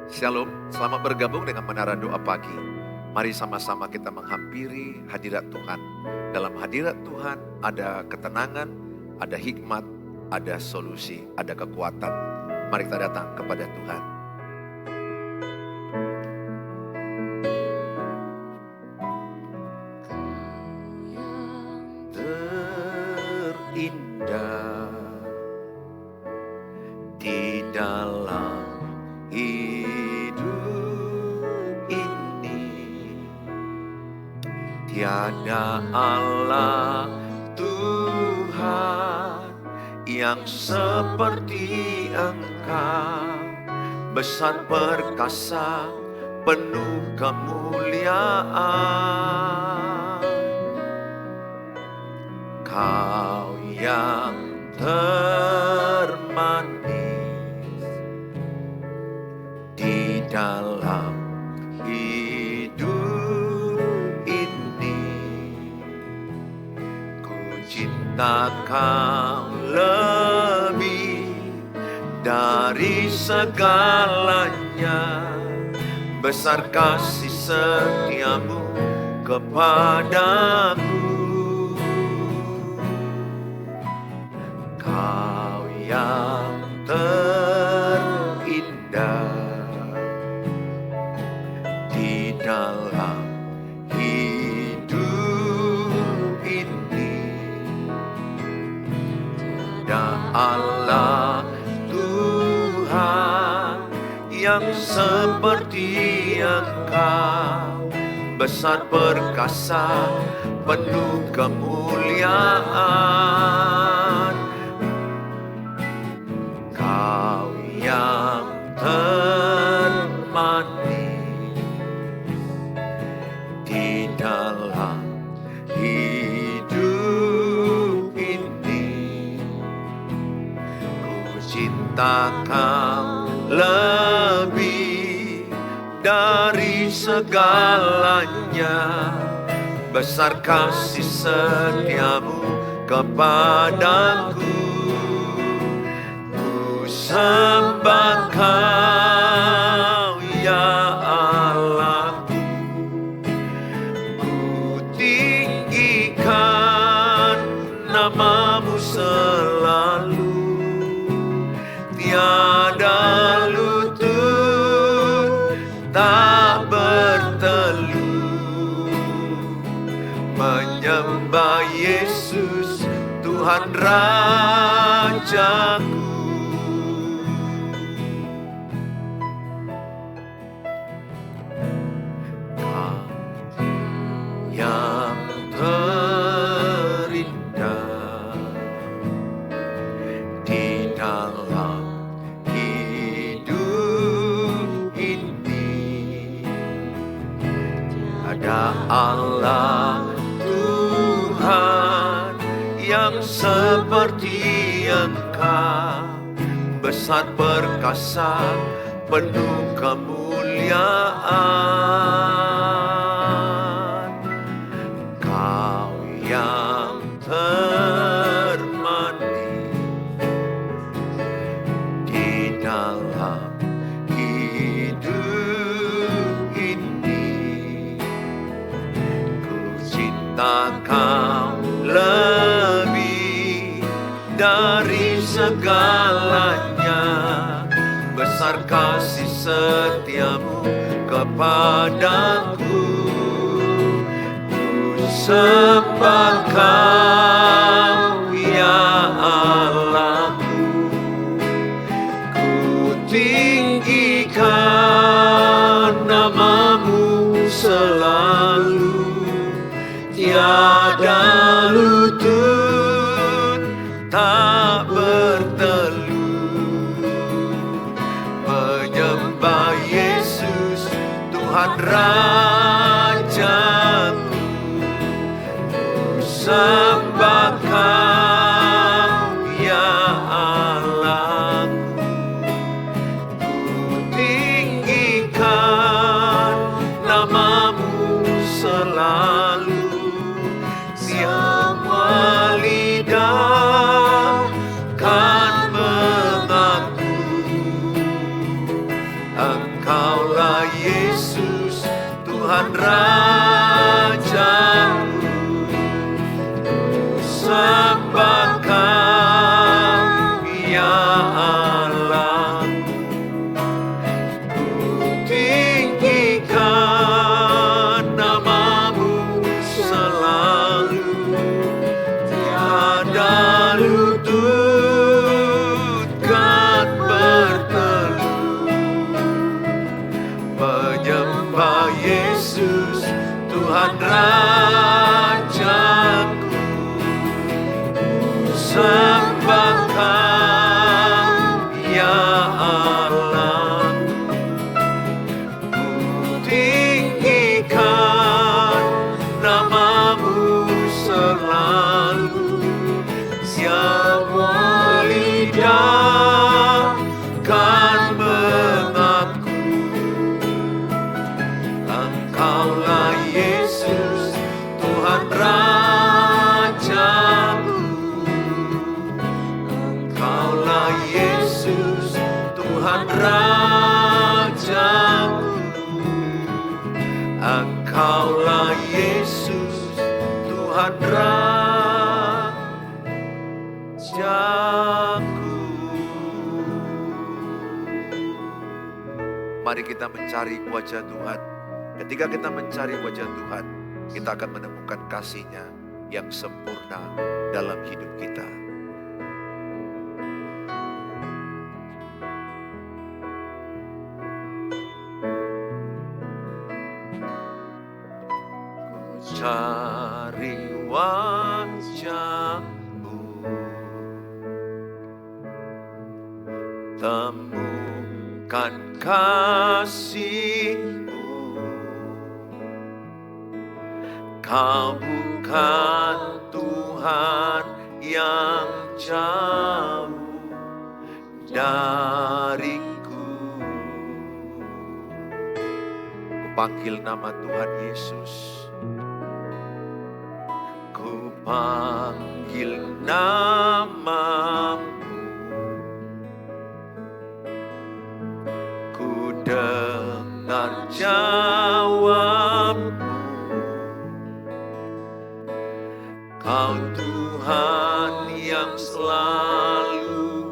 Shalom, selamat bergabung dengan Menara Doa Pagi. Mari sama-sama kita menghampiri hadirat Tuhan. Dalam hadirat Tuhan ada ketenangan, ada hikmat, ada solusi, ada kekuatan. Mari kita datang kepada Tuhan. Terindah di dalam tiada Allah Tuhan yang seperti Engkau, besar perkasa, penuh kemuliaan. Kau yang termanis di dalam cinta Kau lebih dari segalanya, besar kasih setiamu kepadaku. Kau yang terindah di dalam Allah Tuhan yang seperti Engkau, besar perkasa, penuh kemuliaan. Kau yang termanis di dalam cinta Kau lebih dari segalanya, besar kasih setiamu kepadaku. Ku sembah Kau ya Allahku, ku tinggikan namamu selalu. Tiada lutut tak bertelut menyembah Yesus Tuhan Rajaku. Kau yang terindah di dalam ada Allah Tuhan yang seperti Engkau, besar perkasa, penuh kemuliaan. Kau yang termanis di dalam Kau lebih dari segalanya, besar kasih setiamu kepadaku. Ku sembah Kau ya Allahku, ku tinggikan namamu selalu. Tiada lutut tak bertelut menyembah Yesus Tuhan Rajaku. Ku sembah Kau ya Allahku, ku tinggikan namamu selalu. Semua lidah kan mengaku Engkau Tuhan Rajaku, sembahkan ya Allah, ku tinggikan namamu selalu, tiada lutut kan bertelut, menyembah Yesus Tuhan Rajaku, sembahkan ya Allah, ku tinggikan namamu selalu, semua lidah kan mengaku, Engkaulah Yesus Tuhan Rajaku, Engkaulah Yesus Tuhan Rajaku, Engkaulah Yesus Tuhan Rajaku. Mari kita mencari wajah Tuhan. Ketika kita mencari wajah Tuhan, kita akan menemukan kasih-Nya yang sempurna dalam hidup kita. Ku cari wajah-Mu, temukan kasih-Mu. Kau bukan Tuhan yang jauh dariku. Ku panggil nama Tuhan Yesus. Ku panggil namamu. Ku dengar jawabmu. Kau Tuhan yang selalu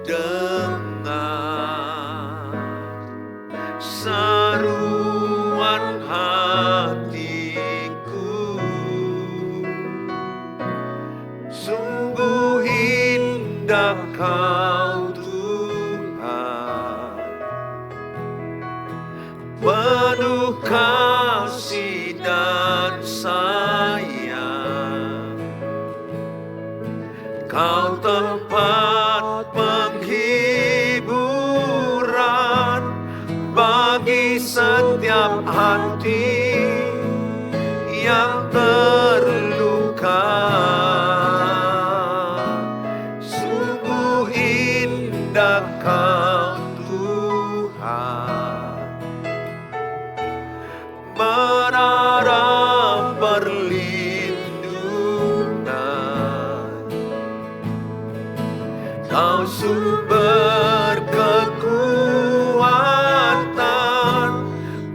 dengar seruan hatiku. Sungguh indah Kau Tuhan, penuh kasih dan sayang. Kau tempat penghiburan bagi setiap hati yang terluka. Sungguh indah Kau Tuhan, menara perlindungan. Kau sumber kekuatan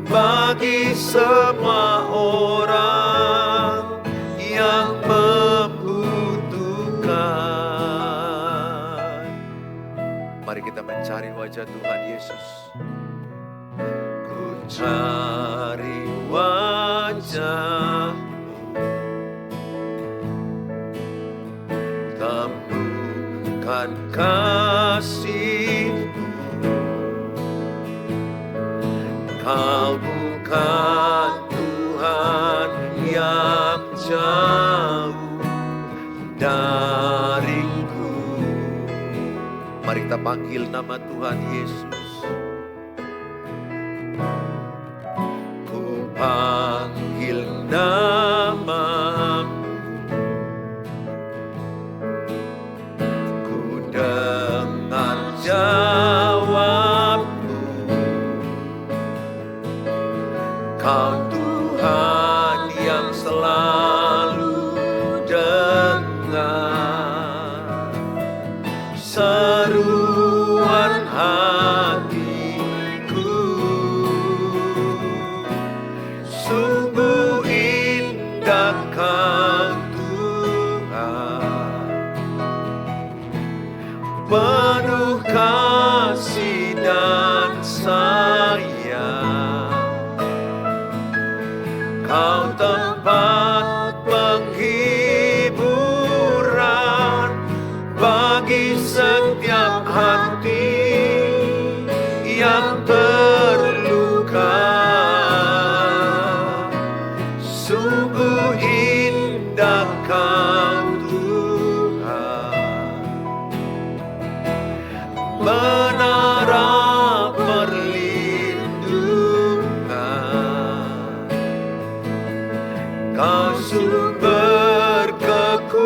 bagi semua orang yang membutuhkan. Mari kita mencari wajah Tuhan Yesus. Ku cari wajah-Mu, temukan kasih-Mu. Kau bukan Tuhan yang jauh dariku. Mari kita panggil nama Tuhan Yesus. Ku panggil namamu. Ku dengar jawabmu. Kau Tuhan yang selalu dengar seruan hatiku. yang terluka. Sungguh indah Kau Tuhan, menara perlindungan. Kau sumber kekuatan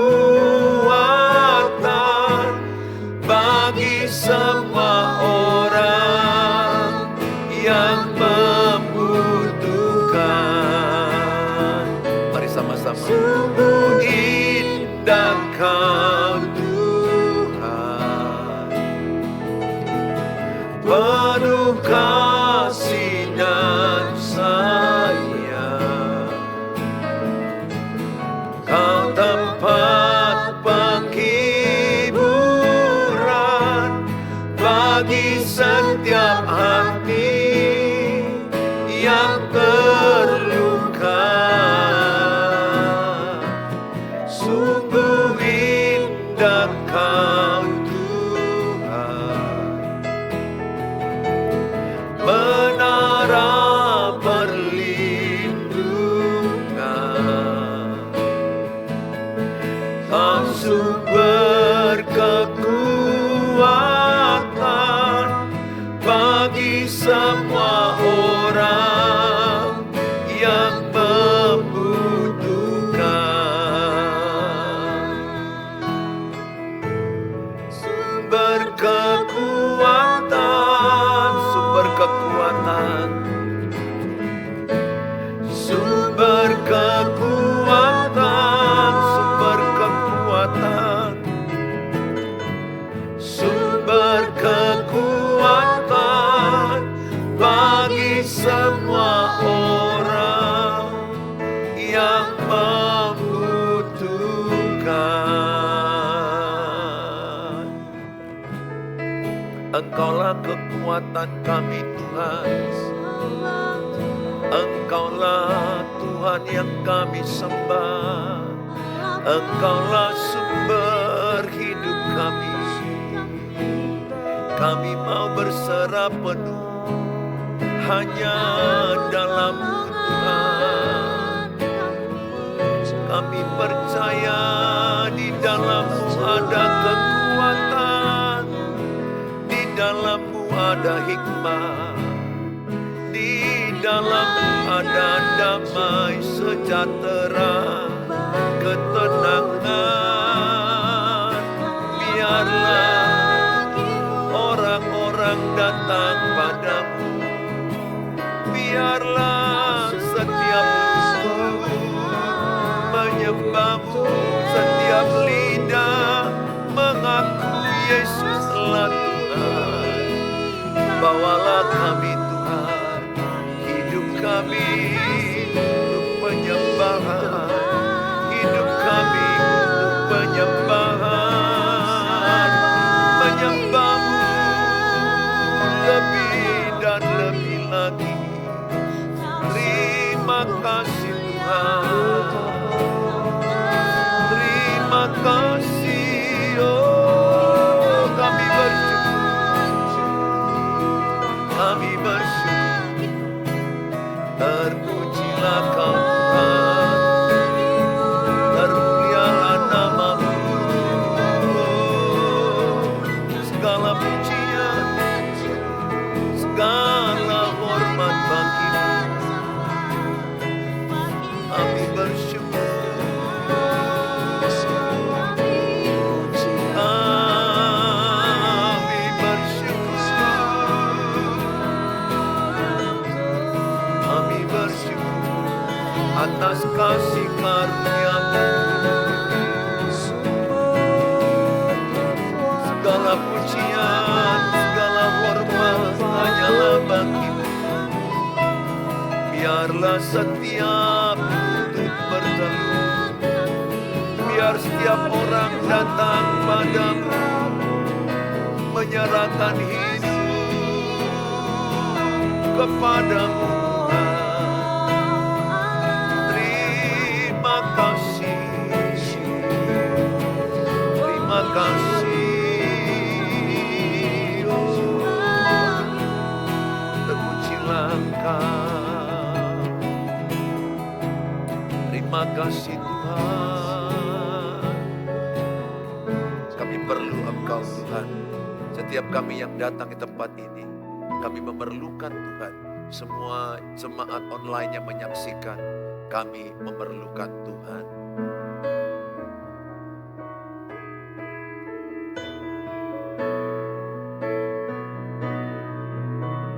bagi semua orang yang membutuhkan. Mari sama-sama. Sungguh indah Kau Tuhan, penuh kasih dan sayang. Kau tempat penghiburan bagi setiap hati yang terluka. Sungguh indah Kau Tuhan, menara perlindungan. Kau sumber kekuatan bagi semua orang yang membutuhkan. Sumber kekuatan, sumber kekuatan, sumber kekuatan, sumber kekuatan, sumber kekuatan bagi semua orang yang membutuhkan. Engkaulah kekuatan kami Tuhan, Engkaulah Tuhan yang kami sembah, Engkaulah sumber hidup kami. Kami mau berserah penuh hanya dalam-Mu Tuhan. Kami percaya di dalam-Mu ada kekuatan, di dalam-Mu ada hikmah, di dalam-Mu ada damai sejahtera, ketenangan. Biarlah orang-orang datang padamu, biarlah setiap mulut menyembah-Mu, setiap lidah mengaku Yesuslah Tuhan. Bawalah kami Tuhan, hidup kami untuk penyembahan, hidup kami untuk penyembahan, menyembah-Mu lebih dan lebih lagi. Terima kasih Tuhan, terima kasih. Oh, kami bersyukur, kami bersyukur. Terpujilah Kau Tuhan, termulialah nama-Mu. Segala pujian, segala hormat bagi-Mu. Kami bersyukur, kami bersyukur, kami bersyukur atas kasih karunia-Mu. Segala pujian, segala hormat hanyalah bagi-Mu. Biarlah setiap lutut bertelut, biar setiap orang datang padamu, menyerahkan hidup kepadamu Tuhan. Terima kasih, terima kasih. kasih Tuhan. Kami perlu Engkau Tuhan. Setiap kami yang datang di tempat ini, kami memerlukan Tuhan. Semua jemaat online yang menyaksikan, kami memerlukan Tuhan.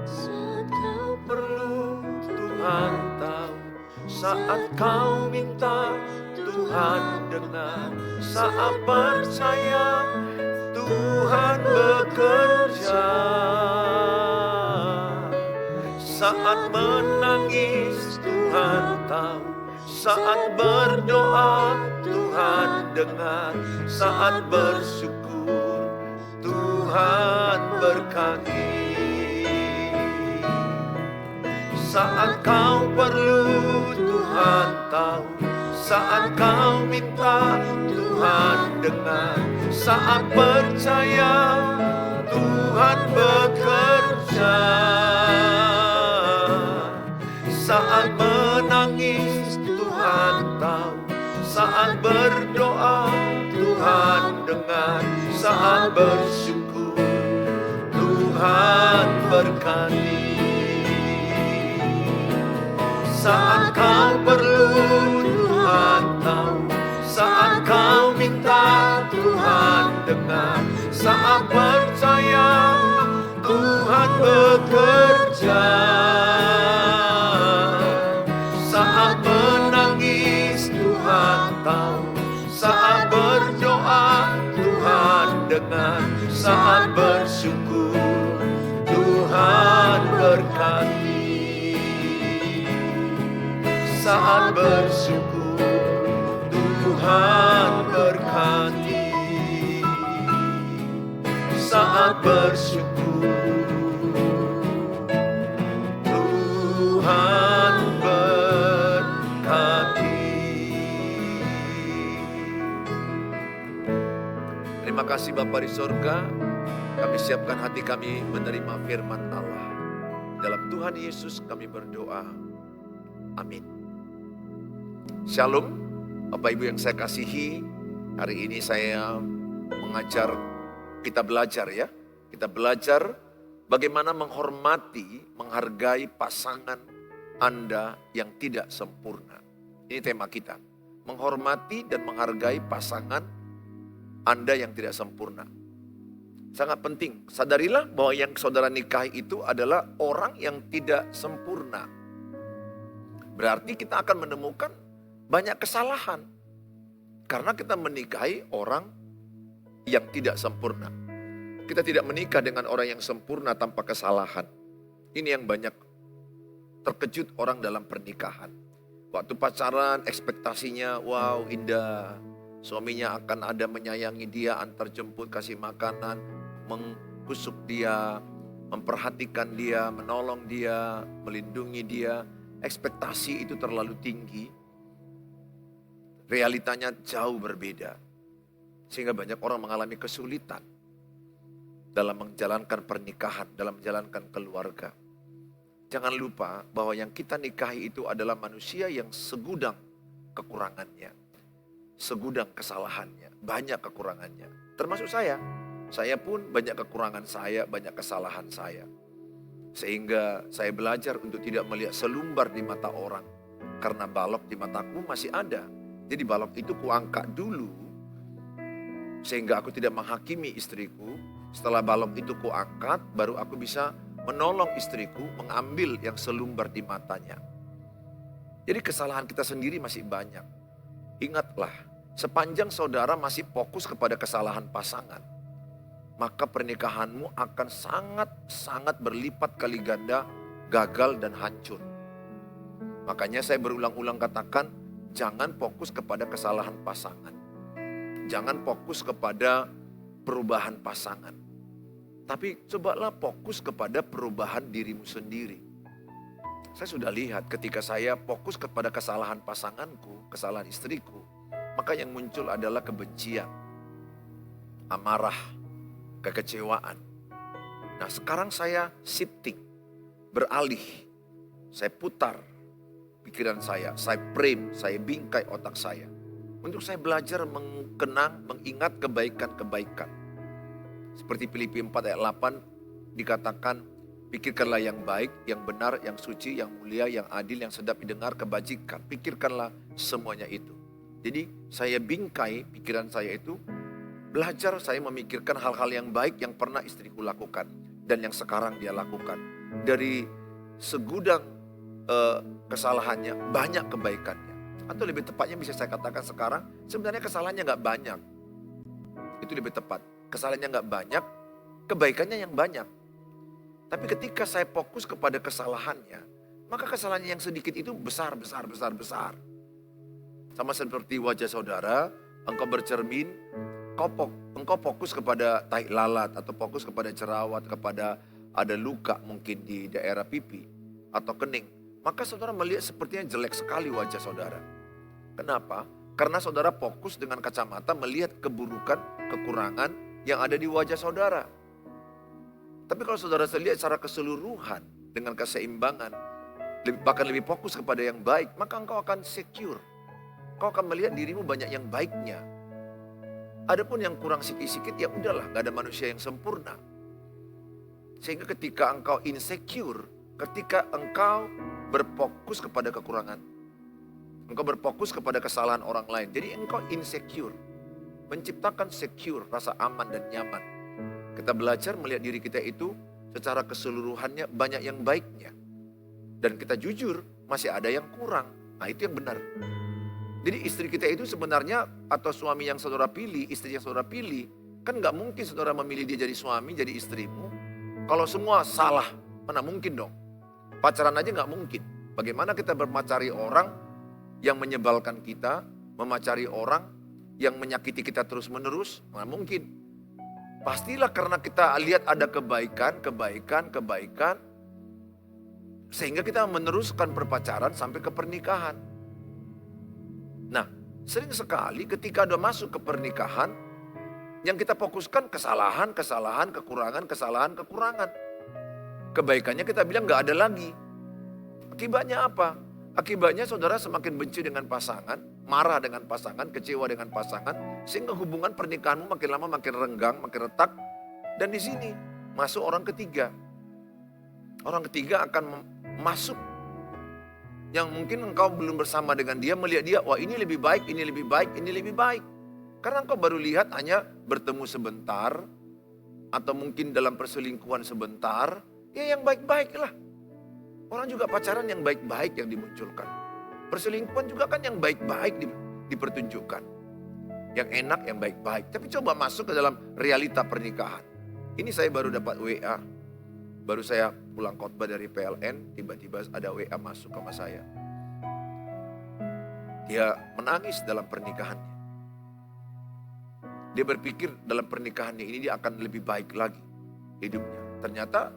Saat kau perlu, Tuhan tahu. Saat kau minta, Tuhan dengar. Saat percaya, Tuhan bekerja. Saat menangis, Tuhan tahu. Saat berdoa, Tuhan dengar. Saat bersyukur, Tuhan berkati. Saat kau perlu, Tuhan tahu. Saat kau minta, Tuhan dengar. Saat percaya, Tuhan bekerja. Saat menangis, Tuhan tahu. Saat berdoa, Tuhan dengar. Saat bersyukur, Tuhan berkati. Saat kau perlu, Tuhan tahu. Saat kau minta, Tuhan dengar. Saat percaya, Tuhan bekerja. Saat menangis, Tuhan tahu. Saat berdoa, Tuhan dengar. Saat bersyukur, Tuhan berkati. Saat bersyukur, Tuhan berkati. Saat bersyukur, Tuhan berkati. Terima kasih Bapa di surga, kami siapkan hati kami menerima firman Allah. Dalam Tuhan Yesus kami berdoa. Amin. Shalom, Bapak Ibu yang saya kasihi. Hari ini saya mengajar, kita belajar ya. Kita belajar bagaimana menghormati, menghargai pasangan Anda yang tidak sempurna. Ini tema kita. Menghormati dan menghargai pasangan Anda yang tidak sempurna. Sangat penting. Sadarilah bahwa yang saudara nikahi itu adalah orang yang tidak sempurna. Berarti kita akan menemukan banyak kesalahan. Karena kita menikahi orang yang tidak sempurna. Kita tidak menikah dengan orang yang sempurna tanpa kesalahan. Ini yang banyak terkejut orang dalam pernikahan. Waktu pacaran ekspektasinya wow indah. Suaminya akan ada menyayangi dia, antar jemput, kasih makanan, mengkusuk dia, memperhatikan dia, menolong dia, melindungi dia. Ekspektasi itu terlalu tinggi. Realitanya jauh berbeda. Sehingga banyak orang mengalami kesulitan dalam menjalankan pernikahan, dalam menjalankan keluarga. Jangan lupa bahwa yang kita nikahi itu adalah manusia yang segudang kekurangannya. Segudang kesalahannya, banyak kekurangannya. Termasuk saya. Saya pun banyak kekurangan saya, banyak kesalahan saya. Sehingga saya belajar untuk tidak melihat selumbar di mata orang. Karena balok di mataku masih ada. Jadi balok itu kuangkat dulu. Sehingga aku tidak menghakimi istriku. Setelah balok itu kuangkat, baru aku bisa menolong istriku mengambil yang selumbar di matanya. Jadi kesalahan kita sendiri masih banyak. Ingatlah, sepanjang saudara masih fokus kepada kesalahan pasangan, maka pernikahanmu akan sangat-sangat berlipat kali ganda gagal dan hancur. Makanya saya berulang-ulang katakan, jangan fokus kepada kesalahan pasangan. Jangan fokus kepada perubahan pasangan. Tapi cobalah fokus kepada perubahan dirimu sendiri. Saya sudah lihat ketika saya fokus kepada kesalahan pasanganku, kesalahan istriku, maka yang muncul adalah kebencian, amarah, kekecewaan. Nah sekarang saya shifting, beralih, saya putar pikiran saya frame, saya bingkai otak saya. Untuk saya belajar mengenang, mengingat kebaikan-kebaikan. Seperti Filipi 4 ayat 8 dikatakan, pikirkanlah yang baik, yang benar, yang suci, yang mulia, yang adil, yang sedap didengar, kebajikan. Pikirkanlah semuanya itu. Jadi saya bingkai pikiran saya itu, belajar saya memikirkan hal-hal yang baik yang pernah istriku lakukan. Dan yang sekarang dia lakukan. Dari segudang kesalahannya, banyak kebaikannya. Atau lebih tepatnya bisa saya katakan sekarang, sebenarnya kesalahannya gak banyak. Itu lebih tepat. Kesalahannya gak banyak, kebaikannya yang banyak. Tapi ketika saya fokus kepada kesalahannya, maka kesalahannya yang sedikit itu besar. Sama seperti wajah saudara, engkau bercermin, engkau fokus kepada tai lalat, atau fokus kepada jerawat, kepada ada luka mungkin di daerah pipi atau kening. Maka saudara melihat sepertinya jelek sekali wajah saudara. Kenapa? Karena saudara fokus dengan kacamata melihat keburukan, kekurangan yang ada di wajah saudara. Tapi kalau saudara lihat secara keseluruhan dengan keseimbangan, bahkan lebih fokus kepada yang baik, maka engkau akan secure. Kau akan melihat dirimu banyak yang baiknya. Adapun yang kurang sikit-sikit, ya udahlah, gak ada manusia yang sempurna. Sehingga ketika engkau insecure, ketika engkau berfokus kepada kekurangan, engkau berfokus kepada kesalahan orang lain, jadi engkau insecure. Menciptakan secure, rasa aman dan nyaman. Kita belajar melihat diri kita itu secara keseluruhannya banyak yang baiknya. Dan kita jujur, masih ada yang kurang. Nah itu yang benar. Jadi istri kita itu sebenarnya, atau suami yang saudara pilih, istri yang saudara pilih, kan gak mungkin saudara memilih dia jadi suami, jadi istrimu. Kalau semua salah, mana mungkin dong. Pacaran aja gak mungkin. Bagaimana kita memacari orang yang menyebalkan kita, memacari orang yang menyakiti kita terus menerus, mana mungkin. Pastilah karena kita lihat ada kebaikan, sehingga kita meneruskan berpacaran sampai ke pernikahan. Nah, sering sekali ketika ada masuk ke pernikahan, yang kita fokuskan kesalahan, kekurangan. Kebaikannya kita bilang gak ada lagi. Akibatnya apa? Akibatnya saudara semakin benci dengan pasangan, marah dengan pasangan, kecewa dengan pasangan, sehingga hubungan pernikahanmu makin lama makin renggang, makin retak. Dan di sini masuk orang ketiga. Orang ketiga akan masuk yang mungkin engkau belum bersama dengan dia, melihat dia, wah ini lebih baik, ini lebih baik, ini lebih baik. Karena engkau baru lihat hanya bertemu sebentar, atau mungkin dalam perselingkuhan sebentar, ya yang baik-baik lah. Orang juga pacaran yang baik-baik yang dimunculkan. Perselingkuhan juga kan yang baik-baik dipertunjukkan. Yang enak, yang baik-baik. Tapi coba masuk ke dalam realita pernikahan. Ini saya baru dapat WA. Baru saya pulang khotbah dari PLN, tiba-tiba ada WA masuk sama saya. Dia menangis dalam pernikahannya. Dia berpikir dalam pernikahannya ini dia akan lebih baik lagi hidupnya. Ternyata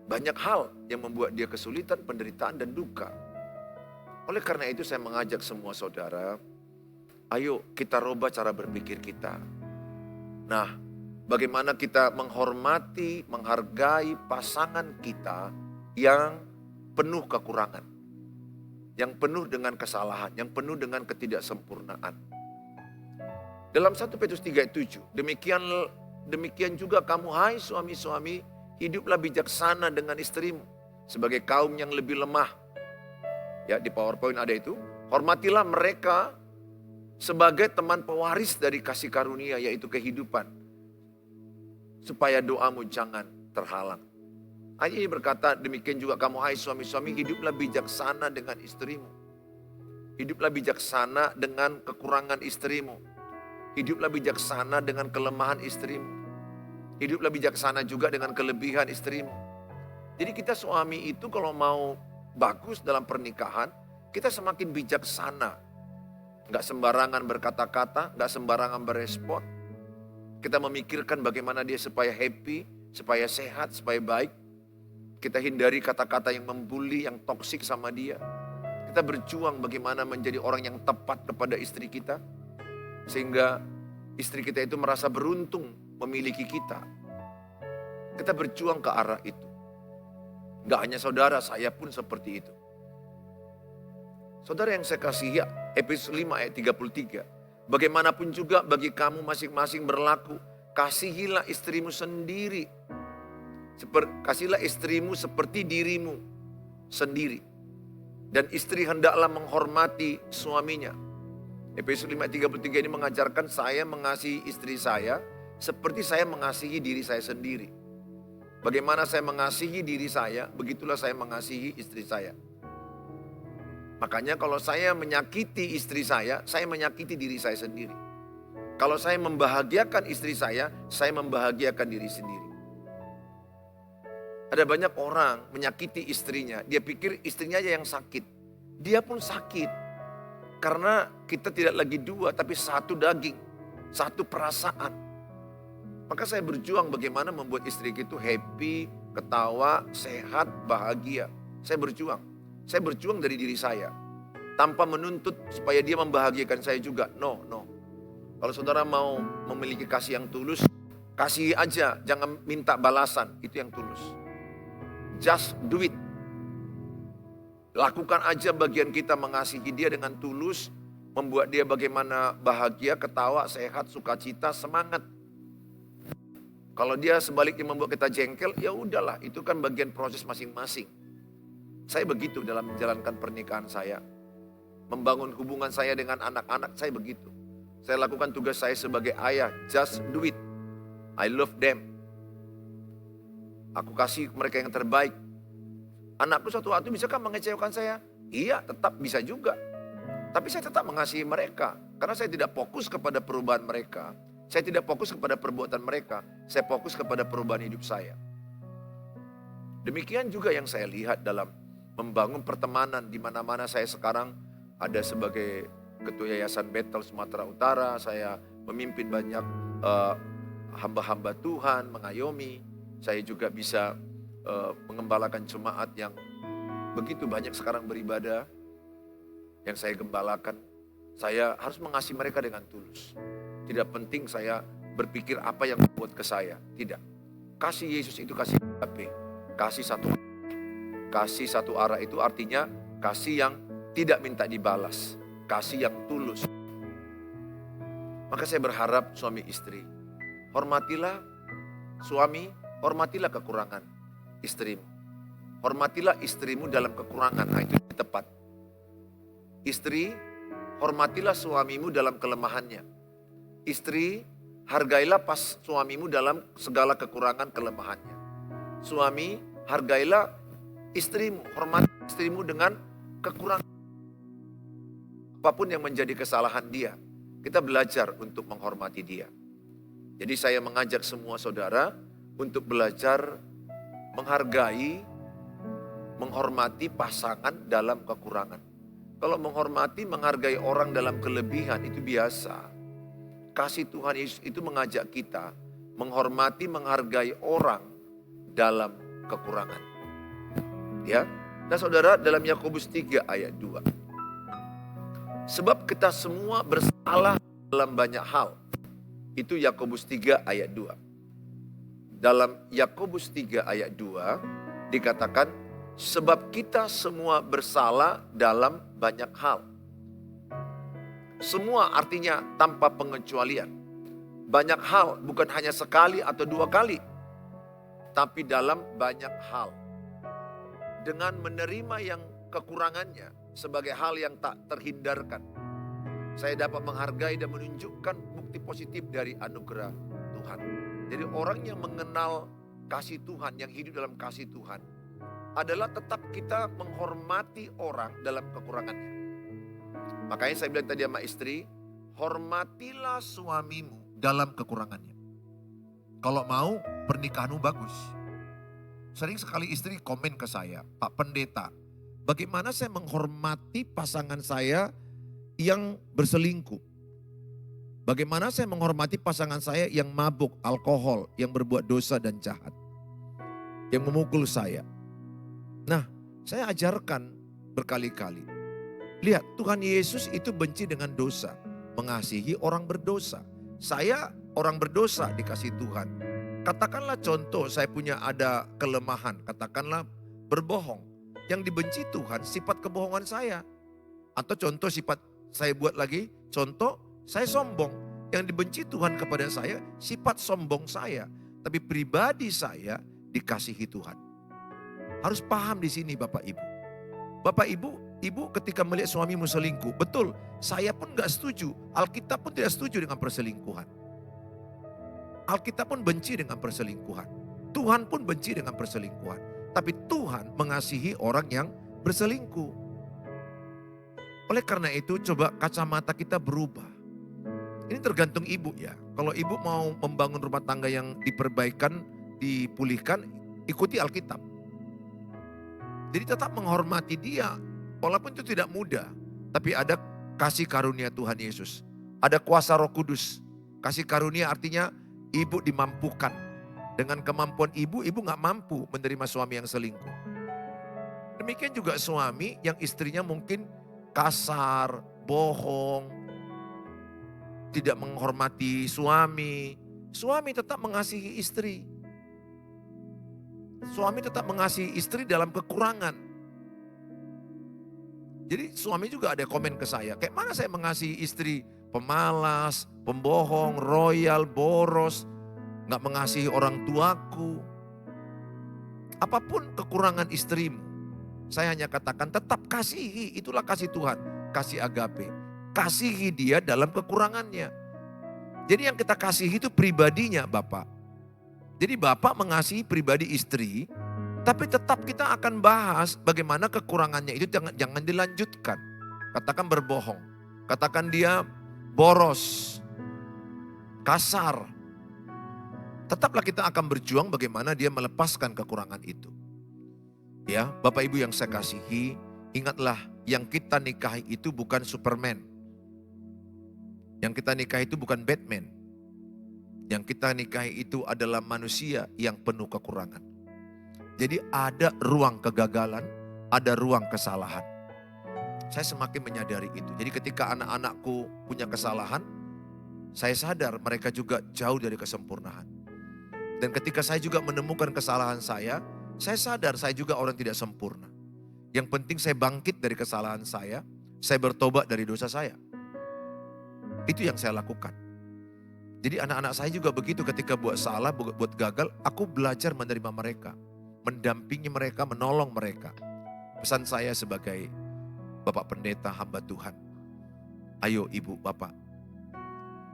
banyak hal yang membuat dia kesulitan, penderitaan dan duka. Oleh karena itu saya mengajak semua saudara, ayo kita rubah cara berpikir kita. Nah, bagaimana kita menghormati, menghargai pasangan kita yang penuh kekurangan, yang penuh dengan kesalahan, yang penuh dengan ketidaksempurnaan. Dalam 1 Petrus 3:7, demikian juga kamu hai suami-suami, hiduplah bijaksana dengan istrimu sebagai kaum yang lebih lemah. Ya, di PowerPoint ada itu. Hormatilah mereka sebagai teman pewaris dari kasih karunia, yaitu kehidupan. Supaya doamu jangan terhalang. Ayat ini berkata, demikian juga kamu hai suami-suami, hiduplah bijaksana dengan istrimu. Hiduplah bijaksana dengan kekurangan istrimu. Hiduplah bijaksana dengan kelemahan istrimu. Hiduplah bijaksana juga dengan kelebihan istrimu. Jadi kita suami itu kalau mau bagus dalam pernikahan, kita semakin bijaksana. Gak sembarangan berkata-kata, gak sembarangan berespon. Kita memikirkan bagaimana dia supaya happy, supaya sehat, supaya baik. Kita hindari kata-kata yang membuli, yang toksik sama dia. Kita berjuang bagaimana menjadi orang yang tepat kepada istri kita. Sehingga istri kita itu merasa beruntung memiliki kita. Kita berjuang ke arah itu. Gak hanya saudara, saya pun seperti itu. Saudara yang saya kasihi, Efesus 5 ayat 33. Bagaimanapun juga bagi kamu masing-masing berlaku, kasihilah istrimu sendiri. Kasihlah istrimu seperti dirimu sendiri. Dan istri hendaklah menghormati suaminya. Efesus 5:33 ini mengajarkan saya mengasihi istri saya seperti saya mengasihi diri saya sendiri. Bagaimana saya mengasihi diri saya, begitulah saya mengasihi istri saya. Makanya kalau saya menyakiti istri saya menyakiti diri saya sendiri. Kalau saya membahagiakan istri saya membahagiakan diri sendiri. Ada banyak orang menyakiti istrinya, dia pikir istrinya aja yang sakit. Dia pun sakit. Karena kita tidak lagi dua, tapi satu daging, satu perasaan. Maka saya berjuang bagaimana membuat istri itu happy, ketawa, sehat, bahagia. Saya berjuang dari diri saya. Tanpa menuntut supaya dia membahagiakan saya juga. No. Kalau saudara mau memiliki kasih yang tulus, kasih aja, jangan minta balasan. Itu yang tulus. Just do it. Lakukan aja bagian kita mengasihi dia dengan tulus. Membuat dia bagaimana bahagia, ketawa, sehat, sukacita, semangat. Kalau dia sebaliknya membuat kita jengkel, ya udahlah, itu kan bagian proses masing-masing. Saya begitu dalam menjalankan pernikahan saya. Membangun hubungan saya dengan anak-anak, saya begitu. Saya lakukan tugas saya sebagai ayah, just do it. I love them. Aku kasih mereka yang terbaik. Anakku suatu waktu bisakah mengecewakan saya? Iya, tetap bisa juga. Tapi saya tetap mengasihi mereka. Karena saya tidak fokus kepada perubahan mereka. Saya tidak fokus kepada perbuatan mereka. Saya fokus kepada perubahan hidup saya. Demikian juga yang saya lihat dalam membangun pertemanan di mana-mana saya sekarang ada sebagai Ketua Yayasan Bethel Sumatera Utara. Saya memimpin banyak hamba-hamba Tuhan, mengayomi. Saya juga bisa mengembalakan jemaat yang begitu banyak sekarang beribadah. Yang saya gembalakan. Saya harus mengasihi mereka dengan tulus. Tidak penting saya berpikir apa yang membuat ke saya. Tidak. Kasih Yesus itu kasih agape. Kasih satu arah itu artinya kasih yang tidak minta dibalas. Kasih yang tulus. Maka saya berharap suami istri. Hormatilah suami, hormatilah kekurangan istrimu. Hormatilah istrimu dalam kekurangan. Nah, itu tepat. Istri, hormatilah suamimu dalam kelemahannya. Istri, hargailah pas suamimu dalam segala kekurangan kelemahannya. Suami, hargailah istrimu, hormati istrimu dengan kekurangan. Apapun yang menjadi kesalahan dia, kita belajar untuk menghormati dia. Jadi saya mengajak semua saudara untuk belajar menghargai, menghormati pasangan dalam kekurangan. Kalau menghormati, menghargai orang dalam kelebihan itu biasa. Kasih Tuhan Yesus itu mengajak kita menghormati, menghargai orang dalam kekurangan. Ya. Nah saudara, dalam Yakobus 3 ayat 2. Sebab kita semua bersalah dalam banyak hal. Itu Yakobus 3 ayat 2. Dalam Yakobus 3 ayat 2 dikatakan, sebab kita semua bersalah dalam banyak hal. Semua artinya tanpa pengecualian. Banyak hal bukan hanya sekali atau dua kali. Tapi dalam banyak hal. Dengan menerima yang kekurangannya sebagai hal yang tak terhindarkan. Saya dapat menghargai dan menunjukkan bukti positif dari anugerah Tuhan. Jadi orang yang mengenal kasih Tuhan, yang hidup dalam kasih Tuhan, adalah tetap kita menghormati orang dalam kekurangannya. Makanya saya bilang tadi sama istri, hormatilah suamimu dalam kekurangannya. Kalau mau, pernikahanmu bagus. Sering sekali istri komen ke saya, Pak Pendeta, bagaimana saya menghormati pasangan saya yang berselingkuh? Bagaimana saya menghormati pasangan saya yang mabuk, alkohol, yang berbuat dosa dan jahat, yang memukul saya? Nah, saya ajarkan berkali-kali. Lihat, Tuhan Yesus itu benci dengan dosa, mengasihi orang berdosa. Saya orang berdosa dikasih Tuhan. Katakanlah contoh saya punya ada kelemahan, katakanlah berbohong. Yang dibenci Tuhan sifat kebohongan saya. Atau contoh sifat saya buat lagi, contoh saya sombong. Yang dibenci Tuhan kepada saya, sifat sombong saya. Tapi pribadi saya dikasihi Tuhan. Harus paham di sini Bapak Ibu. Bapak Ibu ketika melihat suamimu selingkuh, betul, saya pun gak setuju. Alkitab pun tidak setuju dengan perselingkuhan. Alkitab pun benci dengan perselingkuhan. Tuhan pun benci dengan perselingkuhan. Tapi Tuhan mengasihi orang yang berselingkuh. Oleh karena itu coba kacamata kita berubah. Ini tergantung ibu ya. Kalau ibu mau membangun rumah tangga yang diperbaikan, dipulihkan, ikuti Alkitab. Jadi tetap menghormati dia. Walaupun itu tidak mudah. Tapi ada kasih karunia Tuhan Yesus. Ada kuasa Roh Kudus. Kasih karunia artinya ibu dimampukan. Dengan kemampuan ibu gak mampu menerima suami yang selingkuh. Demikian juga suami yang istrinya mungkin kasar, bohong, tidak menghormati suami. Suami tetap mengasihi istri. Suami tetap mengasihi istri dalam kekurangan. Jadi suami juga ada komen ke saya, kayak mana saya mengasihi istri pemalas, pembohong, royal, boros, gak mengasihi orang tuaku. Apapun kekurangan istrimu, saya hanya katakan tetap kasihi, itulah kasih Tuhan, kasih agape. Kasihi dia dalam kekurangannya. Jadi yang kita kasihi itu pribadinya Bapak. Jadi Bapak mengasihi pribadi istri, tapi tetap kita akan bahas bagaimana kekurangannya itu jangan dilanjutkan. Katakan berbohong, katakan dia boros, kasar. Tetaplah kita akan berjuang bagaimana dia melepaskan kekurangan itu. Ya, Bapak Ibu yang saya kasihi, ingatlah yang kita nikahi itu bukan Superman. Yang kita nikahi itu bukan Batman. Yang kita nikahi itu adalah manusia yang penuh kekurangan. Jadi ada ruang kegagalan, ada ruang kesalahan. Saya semakin menyadari itu. Jadi ketika anak-anakku punya kesalahan, saya sadar mereka juga jauh dari kesempurnaan. Dan ketika saya juga menemukan kesalahan saya sadar saya juga orang tidak sempurna. Yang penting saya bangkit dari kesalahan saya bertobat dari dosa saya. Itu yang saya lakukan. Jadi anak-anak saya juga begitu ketika buat salah, buat gagal, aku belajar menerima mereka. Mendampingi mereka, menolong mereka. Pesan saya sebagai Bapak Pendeta, hamba Tuhan. Ayo Ibu, Bapak.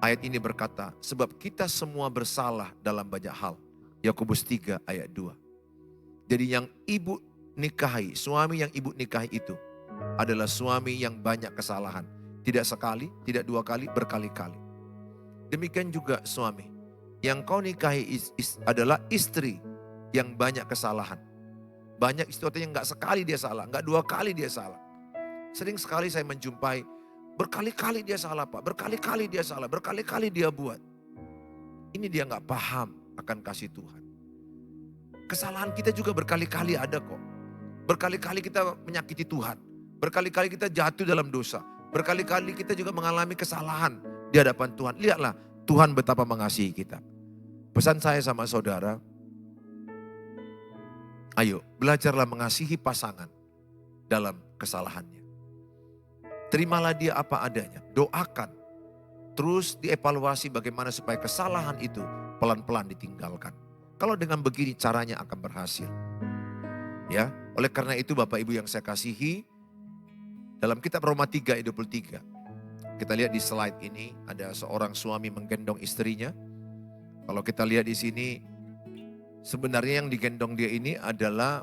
Ayat ini berkata, sebab kita semua bersalah dalam banyak hal. Yakobus 3 ayat 2. Jadi yang ibu nikahi, suami yang ibu nikahi itu adalah suami yang banyak kesalahan. Tidak sekali, tidak dua kali, berkali-kali. Demikian juga suami. Yang kau nikahi adalah istri yang banyak kesalahan. Banyak istri yang gak sekali dia salah, gak dua kali dia salah. Sering sekali saya menjumpai, berkali-kali dia salah Pak, berkali-kali dia salah, berkali-kali dia buat. Ini dia gak paham akan kasih Tuhan. Kesalahan kita juga berkali-kali ada kok. Berkali-kali kita menyakiti Tuhan. Berkali-kali kita jatuh dalam dosa. Berkali-kali kita juga mengalami kesalahan di hadapan Tuhan. Lihatlah Tuhan betapa mengasihi kita. Pesan saya sama saudara, ayo belajarlah mengasihi pasangan dalam kesalahannya. Terimalah dia apa adanya, doakan. Terus dievaluasi bagaimana supaya kesalahan itu pelan-pelan ditinggalkan. Kalau dengan begini caranya akan berhasil. Ya, oleh karena itu Bapak Ibu yang saya kasihi, dalam kitab Roma 3 ayat 23. Kita lihat di slide ini ada seorang suami menggendong istrinya. Kalau kita lihat di sini sebenarnya yang digendong dia ini adalah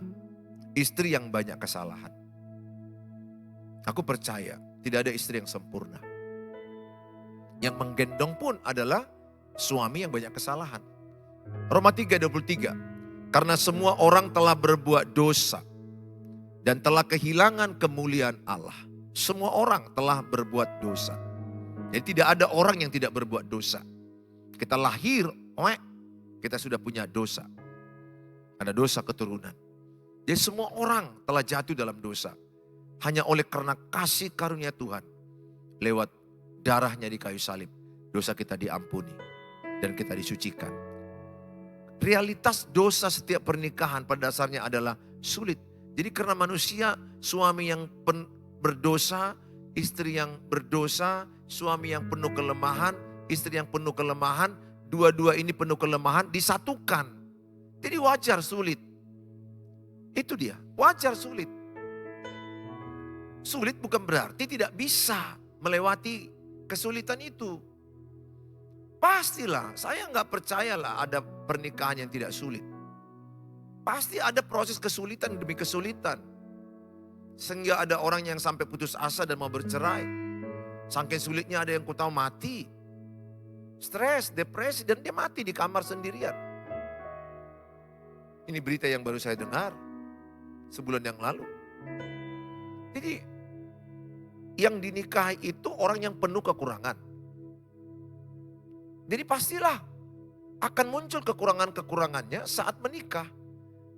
istri yang banyak kesalahan. Aku percaya tidak ada istri yang sempurna. Yang menggendong pun adalah suami yang banyak kesalahan. Roma 3:23. Karena semua orang telah berbuat dosa dan telah kehilangan kemuliaan Allah. Semua orang telah berbuat dosa. Jadi tidak ada orang yang tidak berbuat dosa. Kita lahir, kita sudah punya dosa. Ada dosa keturunan. Jadi semua orang telah jatuh dalam dosa. Hanya oleh karena kasih karunia Tuhan. Lewat darahnya di kayu salib. Dosa kita diampuni. Dan kita disucikan. Realitas dosa setiap pernikahan pada dasarnya adalah sulit. Jadi karena manusia, suami yang berdosa, istri yang berdosa, suami yang penuh kelemahan, istri yang penuh kelemahan, dua-dua ini penuh kelemahan disatukan. Jadi wajar sulit. Itu dia, wajar sulit. Sulit bukan berarti tidak bisa melewati kesulitan itu. Pastilah, saya nggak percayalah ada pernikahan yang tidak sulit. Pasti ada proses kesulitan demi kesulitan. Sehingga ada orang yang sampai putus asa dan mau bercerai. Saking sulitnya ada yang ku tahu mati. Stres, depresi, dan dia mati di kamar sendirian. Ini berita yang baru saya dengar sebulan yang lalu. Jadi yang dinikahi itu orang yang penuh kekurangan. Jadi pastilah akan muncul kekurangan-kekurangannya saat menikah.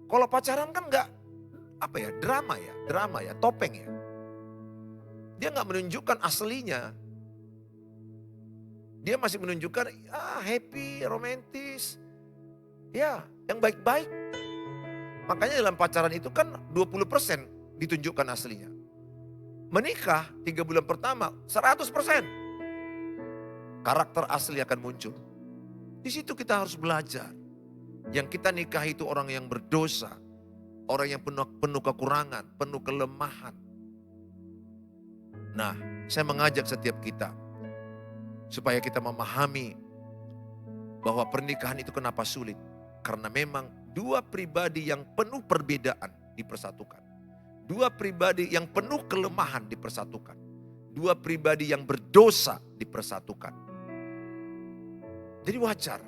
Kalau pacaran kan enggak drama ya, topeng ya. Dia enggak menunjukkan aslinya. Dia masih menunjukkan happy, romantis. Ya, yang baik-baik. Makanya dalam pacaran itu kan 20% ditunjukkan aslinya. Menikah 3 bulan pertama 100%. Karakter asli akan muncul. Di situ kita harus belajar. Yang kita nikahi itu orang yang berdosa. Orang yang penuh kekurangan, penuh kelemahan. Nah, saya mengajak setiap kita. Supaya kita memahami bahwa pernikahan itu kenapa sulit. Karena memang dua pribadi yang penuh perbedaan dipersatukan. Dua pribadi yang penuh kelemahan dipersatukan. Dua pribadi yang berdosa dipersatukan. Jadi wajar.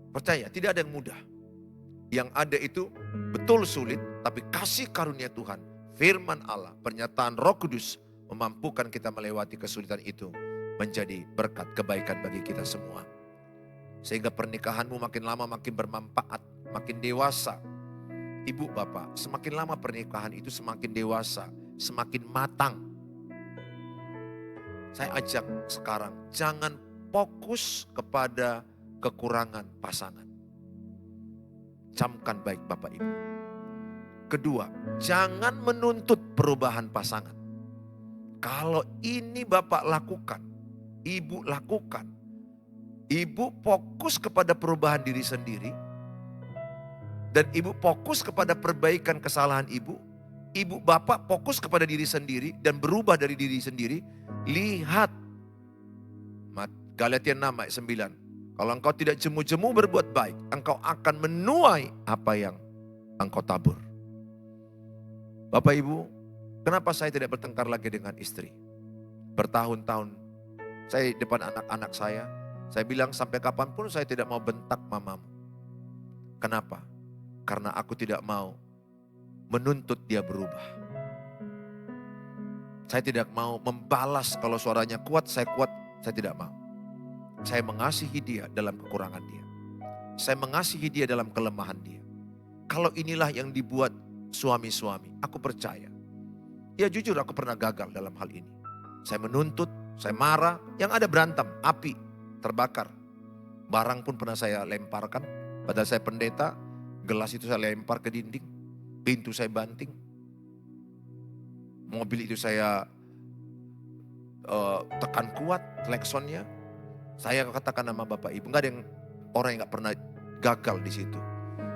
Percaya, tidak ada yang mudah. Yang ada itu betul sulit, tapi kasih karunia Tuhan, firman Allah, pernyataan Roh Kudus memampukan kita melewati kesulitan itu menjadi berkat kebaikan bagi kita semua. Sehingga pernikahanmu makin lama makin bermanfaat, makin dewasa. Ibu bapak, semakin lama pernikahan itu semakin dewasa, semakin matang. Saya ajak sekarang, jangan fokus kepada kekurangan pasangan. Camkan baik bapak ibu. Kedua, jangan menuntut perubahan pasangan. Kalau ini bapak lakukan, ibu lakukan. Ibu fokus kepada perubahan diri sendiri. Dan ibu fokus kepada perbaikan kesalahan ibu. Ibu bapak fokus kepada diri sendiri dan berubah dari diri sendiri. Lihat. Galatia 6 ayat 9. Kalau engkau tidak jemu-jemu berbuat baik, engkau akan menuai apa yang engkau tabur. Bapak ibu, kenapa saya tidak bertengkar lagi dengan istri? Bertahun-tahun, saya di depan anak-anak saya bilang sampai kapanpun saya tidak mau bentak mamamu. Kenapa? Karena aku tidak mau menuntut dia berubah. Saya tidak mau membalas kalau suaranya kuat, saya tidak mau. Saya mengasihi dia dalam kekurangan dia. Saya mengasihi dia dalam kelemahan dia. Kalau inilah yang dibuat suami-suami, aku percaya. Ya jujur aku pernah gagal dalam hal ini. Saya menuntut, saya marah, yang ada berantem, api, terbakar. Barang pun pernah saya lemparkan, padahal saya pendeta, gelas itu saya lempar ke dinding, pintu saya banting. Mobil itu saya tekan kuat, klaksonnya. Saya katakan nama Bapak Ibu, enggak ada yang orang yang enggak pernah gagal di situ.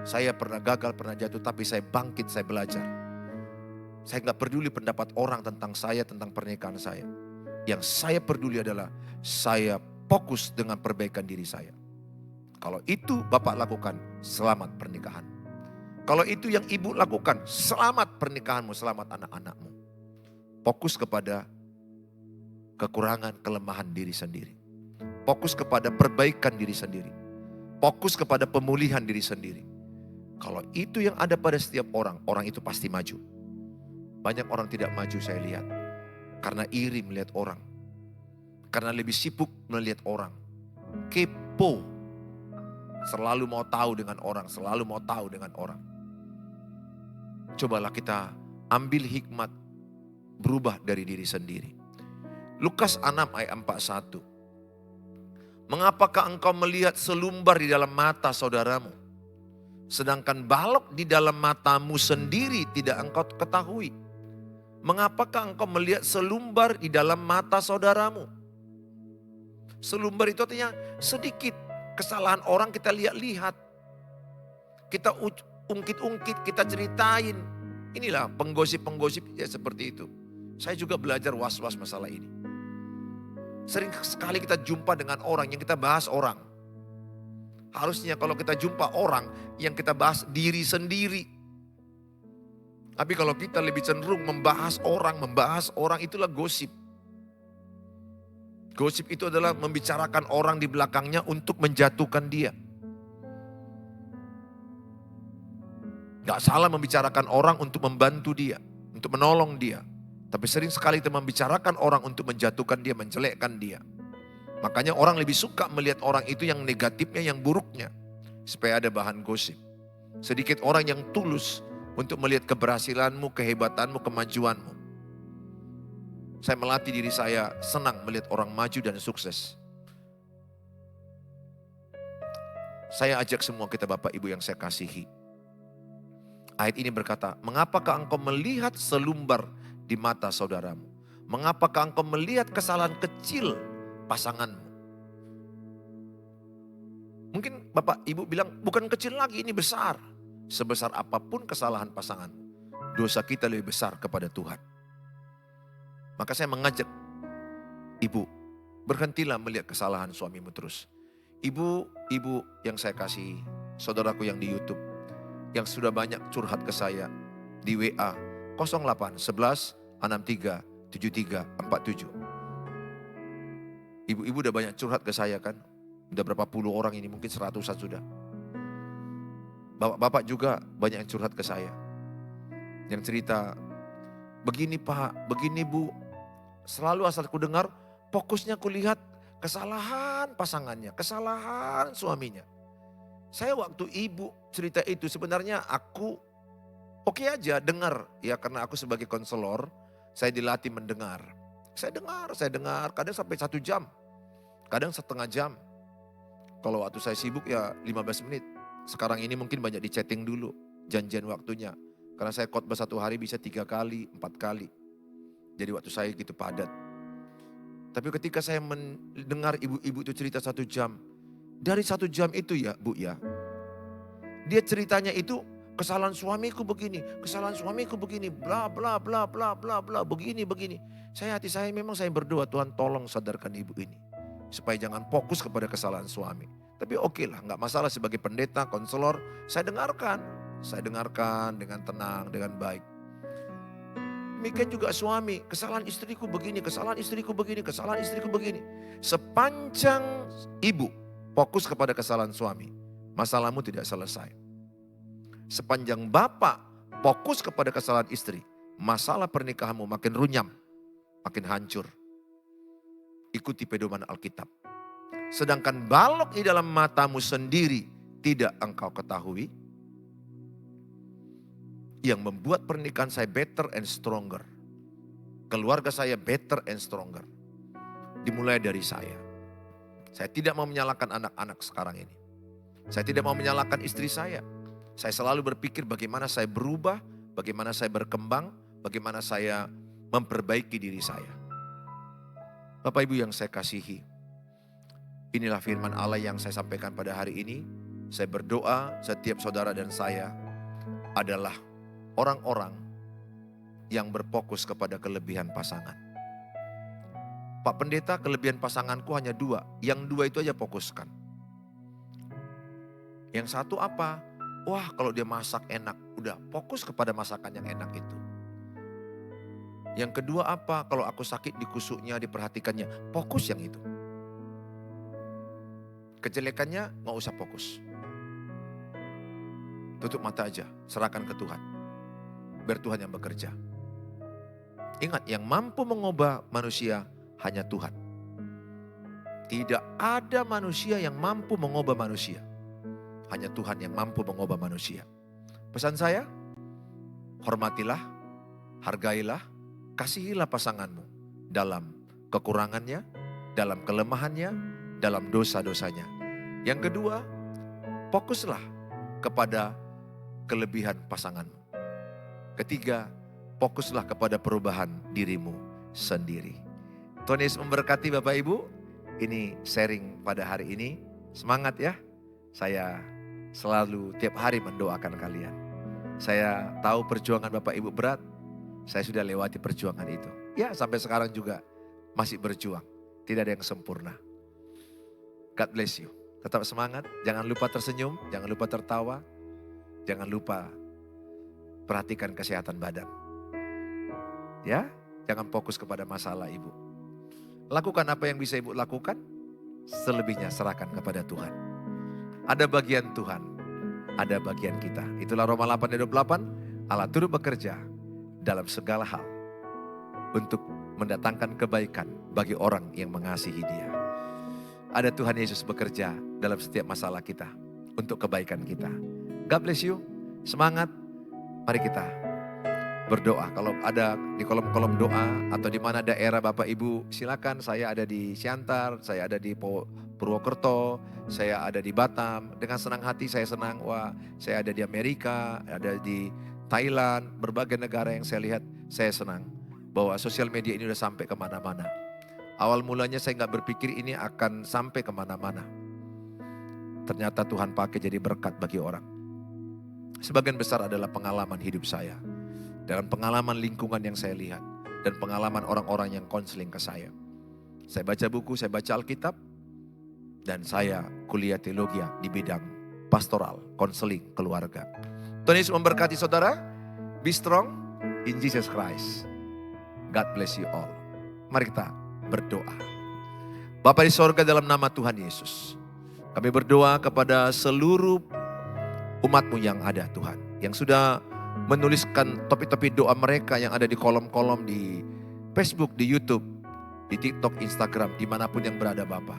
Saya pernah gagal, pernah jatuh, tapi saya bangkit, saya belajar. Saya enggak peduli pendapat orang tentang saya, tentang pernikahan saya. Yang saya peduli adalah saya fokus dengan perbaikan diri saya. Kalau itu Bapak lakukan, selamat pernikahan. Kalau itu yang Ibu lakukan, selamat pernikahanmu, selamat anak-anakmu. Fokus kepada kekurangan, kelemahan diri sendiri. Fokus kepada perbaikan diri sendiri. Fokus kepada pemulihan diri sendiri. Kalau itu yang ada pada setiap orang, orang itu pasti maju. Banyak orang tidak maju saya lihat. Karena iri melihat orang. Karena lebih sibuk melihat orang. Kepo. Selalu mau tahu dengan orang, selalu mau tahu dengan orang. Cobalah kita ambil hikmat, berubah dari diri sendiri. Lukas 6 ayat 41. Mengapakah engkau melihat selumbar di dalam mata saudaramu, sedangkan balok di dalam matamu sendiri tidak engkau ketahui? Mengapakah engkau melihat selumbar di dalam mata saudaramu? Selumbar itu artinya sedikit kesalahan orang kita lihat-lihat. Kita ungkit-ungkit, kita ceritain. Inilah penggosip-penggosip ya seperti itu. Saya juga belajar was-was masalah ini. Sering sekali kita jumpa dengan orang yang kita bahas orang. Harusnya kalau kita jumpa orang yang kita bahas diri sendiri. Tapi kalau kita lebih cenderung membahas orang itulah gosip. Gosip itu adalah membicarakan orang di belakangnya untuk menjatuhkan dia. Gak salah membicarakan orang untuk membantu dia, untuk menolong dia. Tapi sering sekali kita membicarakan orang untuk menjatuhkan dia, menjelekkan dia. Makanya orang lebih suka melihat orang itu yang negatifnya, yang buruknya. Supaya ada bahan gosip. Sedikit orang yang tulus untuk melihat keberhasilanmu, kehebatanmu, kemajuanmu. Saya melatih diri saya senang melihat orang maju dan sukses. Saya ajak semua kita Bapak Ibu yang saya kasihi. Ayat ini berkata, mengapakah engkau melihat selumbar di mata saudaramu? Mengapakah engkau melihat kesalahan kecil pasanganmu? Mungkin Bapak Ibu bilang, bukan kecil lagi, ini besar. Sebesar apapun kesalahan pasanganmu, dosa kita lebih besar kepada Tuhan. Maka saya mengajak ibu, berhentilah melihat kesalahan suamimu terus. Ibu yang saya kasih, saudaraku yang di YouTube, yang sudah banyak curhat ke saya di WA 08 11 63 73 47. Ibu-ibu udah banyak curhat ke saya kan, udah berapa puluh orang ini, mungkin 100-an sudah. Bapak-bapak juga banyak yang curhat ke saya. Yang cerita, begini Pak, begini Bu. Selalu asal ku dengar, fokusnya ku lihat kesalahan pasangannya, kesalahan suaminya. Saya waktu ibu cerita itu sebenarnya aku oke aja dengar. Ya karena aku sebagai konselor, saya dilatih mendengar. Saya dengar, kadang sampai 1 jam. Kadang setengah jam. Kalau waktu saya sibuk ya 15 menit. Sekarang ini mungkin banyak di chatting dulu, janjian waktunya. Karena saya khotbah 1 hari bisa 3 kali, 4 kali. Jadi waktu saya gitu padat. Tapi ketika saya mendengar ibu-ibu itu cerita 1 jam. Dari 1 jam itu ya Bu ya. Dia ceritanya itu kesalahan suamiku begini, kesalahan suamiku begini, bla bla bla bla bla bla, begini. Hati saya memang saya berdoa, Tuhan tolong sadarkan ibu ini. Supaya jangan fokus kepada kesalahan suami. Tapi oke lah, gak masalah sebagai pendeta, konselor, saya dengarkan. Saya dengarkan dengan tenang, dengan baik. Demikian juga suami, kesalahan istriku begini, kesalahan istriku begini, kesalahan istriku begini. Sepanjang ibu fokus kepada kesalahan suami, masalahmu tidak selesai. Sepanjang bapak fokus kepada kesalahan istri, masalah pernikahanmu makin runyam, makin hancur. Ikuti pedoman Alkitab. Sedangkan balok di dalam matamu sendiri tidak engkau ketahui. Yang membuat pernikahan saya better and stronger. Keluarga saya better and stronger. Dimulai dari saya. Saya tidak mau menyalahkan anak-anak sekarang ini. Saya tidak mau menyalahkan istri saya. Saya selalu berpikir bagaimana saya berubah, bagaimana saya berkembang, bagaimana saya memperbaiki diri saya. Bapak Ibu yang saya kasihi, inilah firman Allah yang saya sampaikan pada hari ini. Saya berdoa setiap saudara dan saya adalah orang-orang yang berfokus kepada kelebihan pasangan. Pak Pendeta, kelebihan pasanganku hanya 2. Yang 2 itu aja fokuskan. Yang satu apa? Wah, kalau dia masak enak, udah fokus kepada masakan yang enak itu. Yang kedua apa? Kalau aku sakit dikusuknya, diperhatikannya, fokus yang itu. Kejelekannya nggak usah fokus. Tutup mata aja, serahkan ke Tuhan. Biar Tuhan yang bekerja. Ingat, yang mampu mengubah manusia hanya Tuhan. Tidak ada manusia yang mampu mengubah manusia. Hanya Tuhan yang mampu mengubah manusia. Pesan saya, hormatilah, hargailah, kasihilah pasanganmu dalam kekurangannya, dalam kelemahannya, dalam dosa-dosanya. Yang kedua, fokuslah kepada kelebihan pasanganmu. Ketiga, fokuslah kepada perubahan dirimu sendiri. Tuhan Yesus memberkati Bapak Ibu. Ini sharing pada hari ini. Semangat ya. Saya selalu tiap hari mendoakan kalian. Saya tahu perjuangan Bapak Ibu berat. Saya sudah lewati perjuangan itu. Ya, sampai sekarang juga masih berjuang. Tidak ada yang sempurna. God bless you. Tetap semangat. Jangan lupa tersenyum. Jangan lupa tertawa. Jangan lupa perhatikan kesehatan badan. Ya, jangan fokus kepada masalah ibu. Lakukan apa yang bisa ibu lakukan. Selebihnya serahkan kepada Tuhan. Ada bagian Tuhan. Ada bagian kita. Itulah Roma 8:28. Allah turut bekerja dalam segala hal untuk mendatangkan kebaikan bagi orang yang mengasihi Dia. Ada Tuhan Yesus bekerja dalam setiap masalah kita untuk kebaikan kita. God bless you. Semangat. Mari kita berdoa. Kalau ada di kolom-kolom doa atau di mana daerah Bapak Ibu, silakan. Saya ada di Siantar, saya ada di Purwokerto, saya ada di Batam. Dengan senang hati saya senang. Wah, saya ada di Amerika, ada di Thailand, berbagai negara yang saya lihat, saya senang bahwa sosial media ini udah sampai kemana-mana. Awal mulanya saya nggak berpikir ini akan sampai kemana-mana. Ternyata Tuhan pakai jadi berkat bagi orang. Sebagian besar adalah pengalaman hidup saya. Dan pengalaman lingkungan yang saya lihat. Dan pengalaman orang-orang yang konseling ke saya. Saya baca buku, saya baca Alkitab. Dan saya kuliah teologi di bidang pastoral, konseling keluarga. Tuhan Yesus memberkati saudara. Be strong in Jesus Christ. God bless you all. Mari kita berdoa. Bapa di sorga, dalam nama Tuhan Yesus, kami berdoa kepada seluruh umat-Mu yang ada Tuhan. Yang sudah menuliskan topik-topik doa mereka yang ada di kolom-kolom di Facebook, di YouTube, di TikTok, Instagram, dimanapun yang berada Bapa.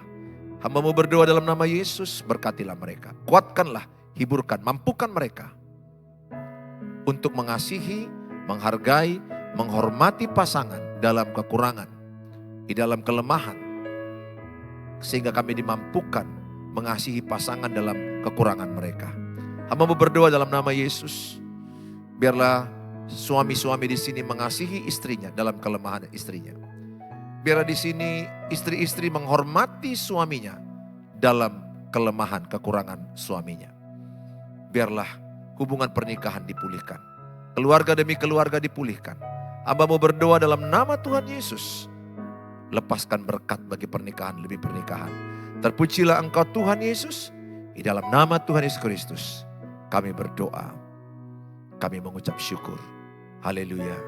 Hamba-Mu berdoa dalam nama Yesus, berkatilah mereka. Kuatkanlah, hiburkan, mampukan mereka untuk mengasihi, menghargai, menghormati pasangan dalam kekurangan, di dalam kelemahan. Sehingga kami dimampukan mengasihi pasangan dalam kekurangan mereka. Hamba-Mu berdoa dalam nama Yesus. Biarlah suami-suami di sini mengasihi istrinya dalam kelemahan istrinya. Biarlah di sini istri-istri menghormati suaminya dalam kelemahan kekurangan suaminya. Biarlah hubungan pernikahan dipulihkan. Keluarga demi keluarga dipulihkan. Hamba-Mu berdoa dalam nama Tuhan Yesus. Lepaskan berkat bagi pernikahan lebih pernikahan. Terpujilah Engkau Tuhan Yesus. Di dalam nama Tuhan Yesus Kristus kami berdoa. Kami mengucap syukur. Haleluya.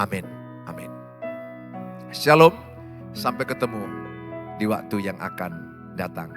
Amin. Amin. Shalom. Sampai ketemu di waktu yang akan datang.